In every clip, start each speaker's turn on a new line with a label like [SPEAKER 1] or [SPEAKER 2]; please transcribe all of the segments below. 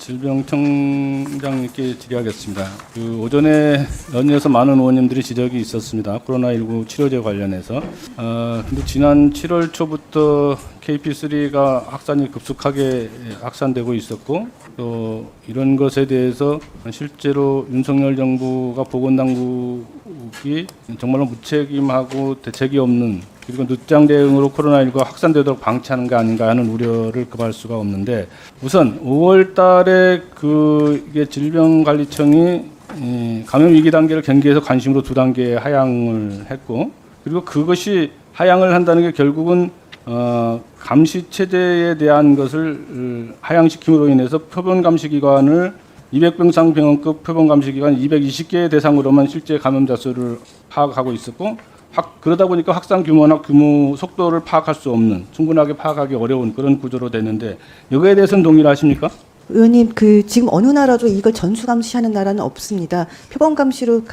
[SPEAKER 1] 질병청장님께 질의하겠습니다. 오전에 연이어서 많은 의원님들이 지적이 있었습니다. 코로나19 치료제 관련해서. 근데 지난 7월 초부터 KP3가 확산이 급속하게 확산되고 있었고, 또 이런 것에 대해서 실제로 윤석열 정부가 보건당국이 정말로 무책임하고 대책이 없는, 그리고 늦장 대응으로 코로나19가 확산되도록 방치하는 게 아닌가 하는 우려를 금할 수가 없는데, 우선 5월 달에 이게 질병관리청이 감염 위기 단계를 경계해서 관심으로 2단계 하향을 했고, 그리고 그것이 하향을 한다는 게 결국은 감시 체제에 대한 것을 하향시킴으로 인해서 표본 감시 기관을 200병상 병원급 표본 감시 기관 220개 대상으로만 실제 감염자 수를 파악하고 있었고, 그러다 보니까 확산 규모나 속도를 파악할 수 없는, 충분하게 파악하기 어려운 그런 구조로 되는데, 여기에 대해서는 동의를 하십니까?
[SPEAKER 2] 의원님, 지금 어느 나라도 이걸 전수감시하는 나라는 없습니다. 표본감시로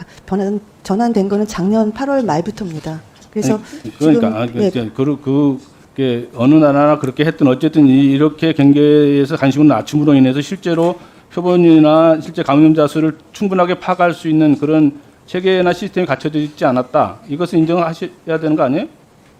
[SPEAKER 2] 전환된 거는 작년 8월 말부터입니다. 그래서
[SPEAKER 1] 그러니까
[SPEAKER 2] 지금,
[SPEAKER 1] 그게 어느 나라나 그렇게 했든 어쨌든 이렇게 경계에서 관심을 낮춤으로 인해서 실제로 표본이나 실제 감염자 수를 충분하게 파악할 수 있는 그런 체계나 시스템이 갖춰져 있지 않았다. 이것을 인정하셔야 되는 거 아니에요?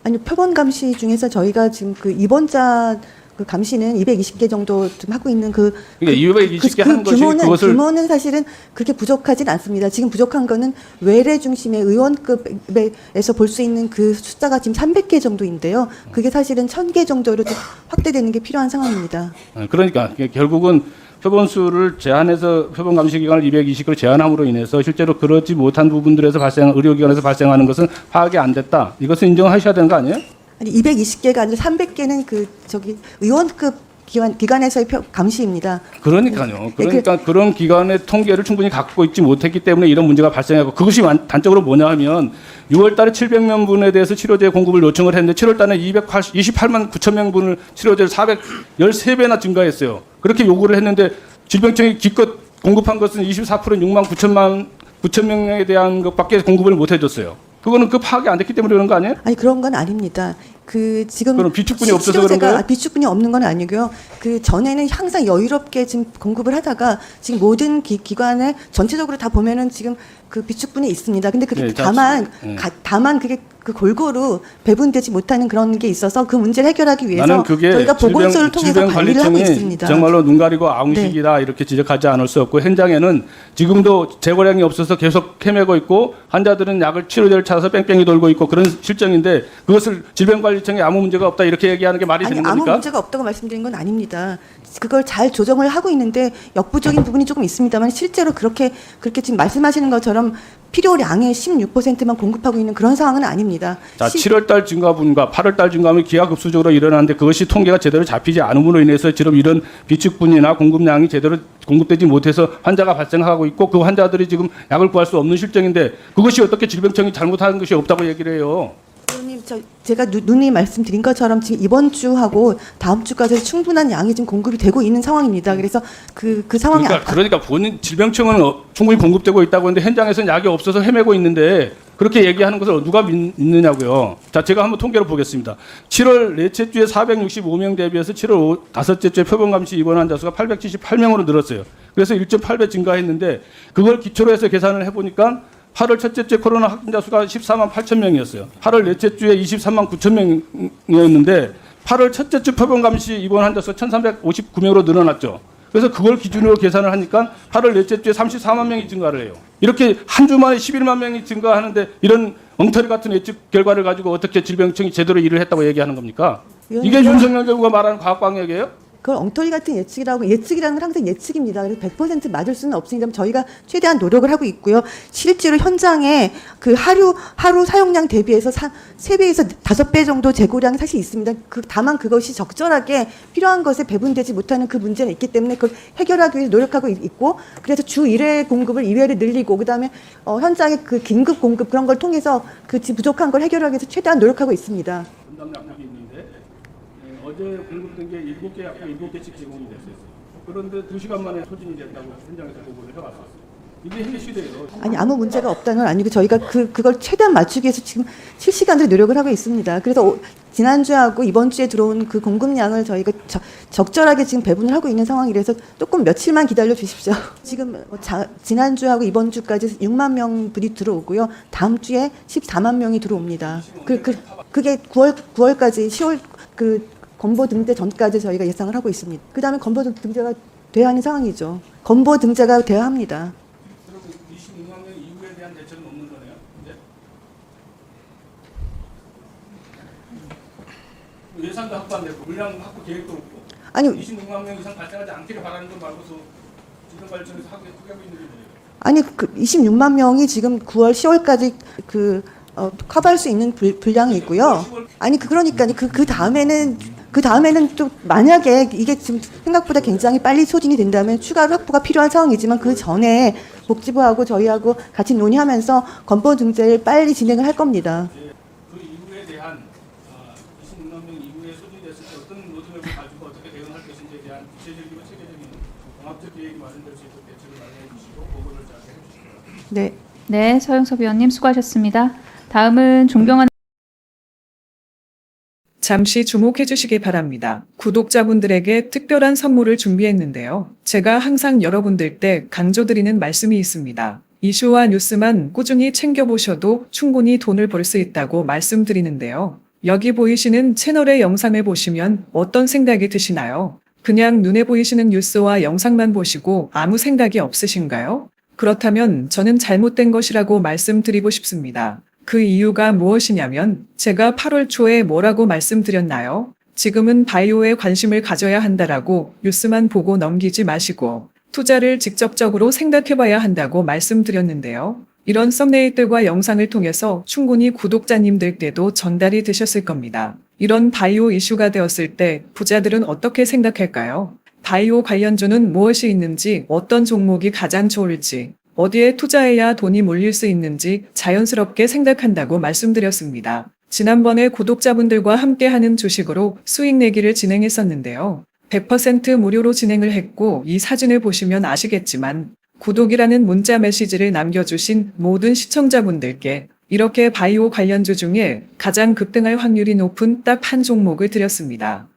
[SPEAKER 2] 아니, 표본 감시 중에서 저희가 지금 입원자 감시는 220개 정도 좀 하고 있는
[SPEAKER 1] 그러니까 220개 하는 것이
[SPEAKER 2] 규모는 사실은 그렇게 부족하진 않습니다. 지금 부족한 거는 외래 중심의 의원급에서 볼 수 있는 그 숫자가 지금 300개 정도인데요. 그게 사실은 1000개 정도로 좀 확대되는 게 필요한 상황입니다.
[SPEAKER 1] 그러니까 결국은 표본수를 제한해서 표본 감시 기간을 220으로 제한함으로 인해서 실제로 그렇지 못한 부분들에서 의료기관에서 발생하는 것은 파악이 안 됐다. 이것을 인정하셔야 되는 거 아니에요?
[SPEAKER 2] 아니, 220개가 아니라 300개는 의원급 기관에서의 감시입니다.
[SPEAKER 1] 그러니까요. 그러니까 그런 기관의 통계를 충분히 갖고 있지 못했기 때문에 이런 문제가 발생하고, 그것이 단적으로 뭐냐 하면 6월 달에 700명분에 대해서 치료제 공급을 요청을 했는데 7월 달에 28만 9천 명분을 치료제를 413배나 증가했어요. 그렇게 요구를 했는데 질병청이 기껏 공급한 것은 24%는 6만 9천 명에 대한 것밖에 공급을 못 해줬어요. 그거는 파악이 안 됐기 때문에 그런 거 아니에요?
[SPEAKER 2] 아니, 그런 건 아닙니다. 지금
[SPEAKER 1] 그럼 비축분이 없어서 그런 거예요?
[SPEAKER 2] 비축분이 없는 건 아니고요. 전에는 항상 여유롭게 지금 공급을 하다가 지금 모든 기관에 전체적으로 다 보면은 지금 비축분이 있습니다. 근데 그게 다만 그게 골고루 배분되지 못하는 그런 게 있어서 그 문제를 해결하기 위해서 저희가 보건소를 통해서 관리를 하고 있습니다.
[SPEAKER 1] 정말로 눈 가리고 아웅식이다, 이렇게 지적하지 않을 수 없고, 현장에는 지금도 재고량이 없어서 계속 헤매고 있고, 환자들은 치료제를 찾아서 뺑뺑이 돌고 있고 그런 실정인데, 그것을 질병관리청에 아무 문제가 없다 이렇게 얘기하는 게 말이 되는 겁니까?
[SPEAKER 2] 아무 문제가 없다고 말씀드린 건 아닙니다. 그걸 잘 조정을 하고 있는데 역부족인 부분이 조금 있습니다만, 실제로 그렇게 지금 말씀하시는 것처럼 필요량의 16%만 공급하고 있는 그런 상황은 아닙니다.
[SPEAKER 1] 자, 7월 달 증가분과 8월 달 증가분이 기하급수적으로 일어나는데, 그것이 통계가 제대로 잡히지 않음으로 인해서 지금 이런 비축분이나 공급량이 제대로 공급되지 못해서 환자가 발생하고 있고, 그 환자들이 지금 약을 구할 수 없는 실정인데, 그것이 어떻게 질병청이 잘못하는 것이 없다고 얘기를 해요?
[SPEAKER 2] 의원님, 제가 누누이 말씀드린 것처럼 지금 이번 주하고 다음 주까지 충분한 양이 지금 공급이 되고 있는 상황입니다. 그래서 그 상황이
[SPEAKER 1] 그러니까 본인 질병청은 충분히 공급되고 있다고 하는데 현장에서는 약이 없어서 헤매고 있는데, 그렇게 얘기하는 것을 누가 믿느냐고요. 자, 제가 한번 통계를 보겠습니다. 7월 넷째 주에 465명 대비해서 7월 다섯째 주에 표본감시 입원 환자 수가 878명으로 늘었어요. 그래서 1.8배 증가했는데, 그걸 기초로 해서 계산을 해보니까 8월 첫째 주에 코로나 확진자 수가 14만 8천 명이었어요. 8월 넷째 주에 23만 9천 명이었는데 8월 첫째 주 표본감시 입원 환자 수가 1,359명으로 늘어났죠. 그래서 그걸 기준으로 계산을 하니까 8월 넷째 주에 34만 명이 증가를 해요. 이렇게 한 주 만에 11만 명이 증가하는데, 이런 엉터리 같은 예측 결과를 가지고 어떻게 질병청이 제대로 일을 했다고 얘기하는 겁니까? 이게 윤석열 정부가 말하는 과학방역이에요?
[SPEAKER 2] 그걸 엉터리 같은 예측이라는 건 항상 예측입니다. 그래서 100% 맞을 수는 없으니까 저희가 최대한 노력을 하고 있고요. 실제로 현장에 하루 사용량 대비해서 3배에서 5배 정도 재고량이 사실 있습니다. 다만 그것이 적절하게 필요한 것에 배분되지 못하는 그 문제는 있기 때문에 그걸 해결하기 위해서 노력하고 있고, 그래서 주 1회 공급을 2회를 늘리고, 그다음에 현장의 긴급 공급 그런 걸 통해서 부족한 걸 해결하기 위해서 최대한 노력하고 있습니다. 어제 공급된 게 7개 약국 7개씩 제공이 됐어요. 그런데 2시간 만에 소진이 됐다고 현장에서 보고를 해왔었어요. 이게 핵시대예요. 아니, 아무 문제가 없다는 건 아니고 저희가 그걸 최대한 맞추기 위해서 지금 실시간으로 노력을 하고 있습니다. 그래서 지난주하고 이번 주에 들어온 그 공급량을 저희가 적절하게 지금 배분을 하고 있는 상황이라서 조금 며칠만 기다려 주십시오. 지금 지난주하고 이번 주까지 6만 명 분이 들어오고요. 다음 주에 14만 명이 들어옵니다. 그게 9월까지 10월 건보 등재 전까지 저희가 예상을 하고 있습니다. 그다음에 건보 등재가 돼야 하는 상황이죠. 건보 등재가 돼야 합니다.
[SPEAKER 1] 그럼 26만 명 이후에 대한 대책은 없는 거네요. 이제 예산도 확보 안 됐고 물량 확보 계획도 없고
[SPEAKER 2] 아니
[SPEAKER 1] 26만 명 이상 발생하지 않기를 바라는 것 말고서 지정관리청에서 하고 있는 게 뭐예요?
[SPEAKER 2] 아니 26만 명이 지금 9월 10월까지 커버할 수 있는 분량이 있고요. 아니 그러니까 그 다음에는 또 만약에 이게 지금 생각보다 굉장히 빨리 소진이 된다면 추가 확보가 필요한 상황이지만 그 전에 복지부하고 저희하고 같이 논의하면서 건보 등재를 빨리 진행을 할 겁니다.
[SPEAKER 1] 그 이후에 대한 26만 명 이후에 소진이 됐을 때 어떤 노선을 가지고 어떻게 대응할 것인지에 대한 구체적이고 체계적인 종합적 계획이 마련될 수 있도록 대책을 마련해 주시고 보고를 잘 해주시기 바랍니다.
[SPEAKER 2] 네.
[SPEAKER 3] 네, 서영섭 의원님 수고하셨습니다. 다음은 존경하는
[SPEAKER 4] 잠시 주목해 주시기 바랍니다. 구독자분들에게 특별한 선물을 준비했는데요. 제가 항상 여러분들 때 강조드리는 말씀이 있습니다. 이슈와 뉴스만 꾸준히 챙겨보셔도 충분히 돈을 벌 수 있다고 말씀드리는데요. 여기 보이시는 채널의 영상을 보시면 어떤 생각이 드시나요? 그냥 눈에 보이시는 뉴스와 영상만 보시고 아무 생각이 없으신가요? 그렇다면 저는 잘못된 것이라고 말씀드리고 싶습니다. 그 이유가 무엇이냐면 제가 8월 초에 뭐라고 말씀드렸나요? 지금은 바이오에 관심을 가져야 한다라고 뉴스만 보고 넘기지 마시고 투자를 직접적으로 생각해봐야 한다고 말씀드렸는데요. 이런 썸네일들과 영상을 통해서 충분히 구독자님들께도 전달이 되셨을 겁니다. 이런 바이오 이슈가 되었을 때 부자들은 어떻게 생각할까요? 바이오 관련주는 무엇이 있는지, 어떤 종목이 가장 좋을지, 어디에 투자해야 돈이 몰릴 수 있는지 자연스럽게 생각한다고 말씀드렸습니다. 지난번에 구독자분들과 함께하는 주식으로 수익 내기를 진행했었는데요. 100% 무료로 진행을 했고 이 사진을 보시면 아시겠지만 구독이라는 문자 메시지를 남겨주신 모든 시청자분들께 이렇게 바이오 관련주 중에 가장 급등할 확률이 높은 딱 한 종목을 드렸습니다.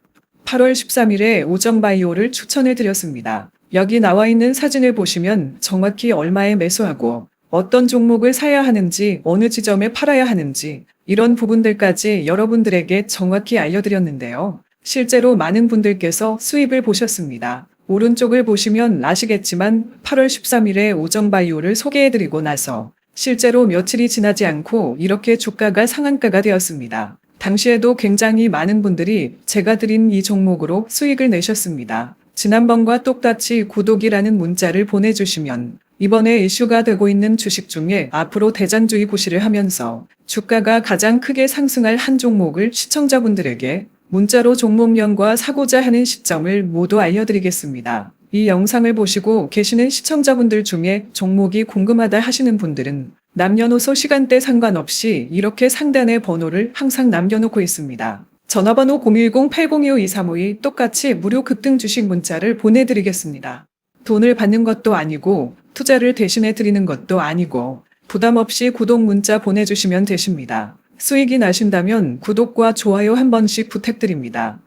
[SPEAKER 4] 8월 13일에 오정바이오를 추천해 드렸습니다. 여기 나와 있는 사진을 보시면 정확히 얼마에 매수하고 어떤 종목을 사야 하는지 어느 지점에 팔아야 하는지 이런 부분들까지 여러분들에게 정확히 알려드렸는데요. 실제로 많은 분들께서 수입을 보셨습니다. 오른쪽을 보시면 아시겠지만 8월 13일에 오정바이오를 소개해드리고 나서 실제로 며칠이 지나지 않고 이렇게 주가가 상한가가 되었습니다. 당시에도 굉장히 많은 분들이 제가 드린 이 종목으로 수익을 내셨습니다. 지난번과 똑같이 구독이라는 문자를 보내주시면 이번에 이슈가 되고 있는 주식 중에 앞으로 대장주의 구실을 하면서 주가가 가장 크게 상승할 한 종목을 시청자분들에게 문자로 종목명과 사고자 하는 시점을 모두 알려드리겠습니다. 이 영상을 보시고 계시는 시청자분들 중에 종목이 궁금하다 하시는 분들은 남녀노소 시간대 상관없이 이렇게 상단에 번호를 항상 남겨놓고 있습니다. 전화번호 010-802-5352 똑같이 무료 급등 주식 문자를 보내드리겠습니다. 돈을 받는 것도 아니고 투자를 대신해 드리는 것도 아니고 부담 없이 구독 문자 보내주시면 되십니다. 수익이 나신다면 구독과 좋아요 한 번씩 부탁드립니다.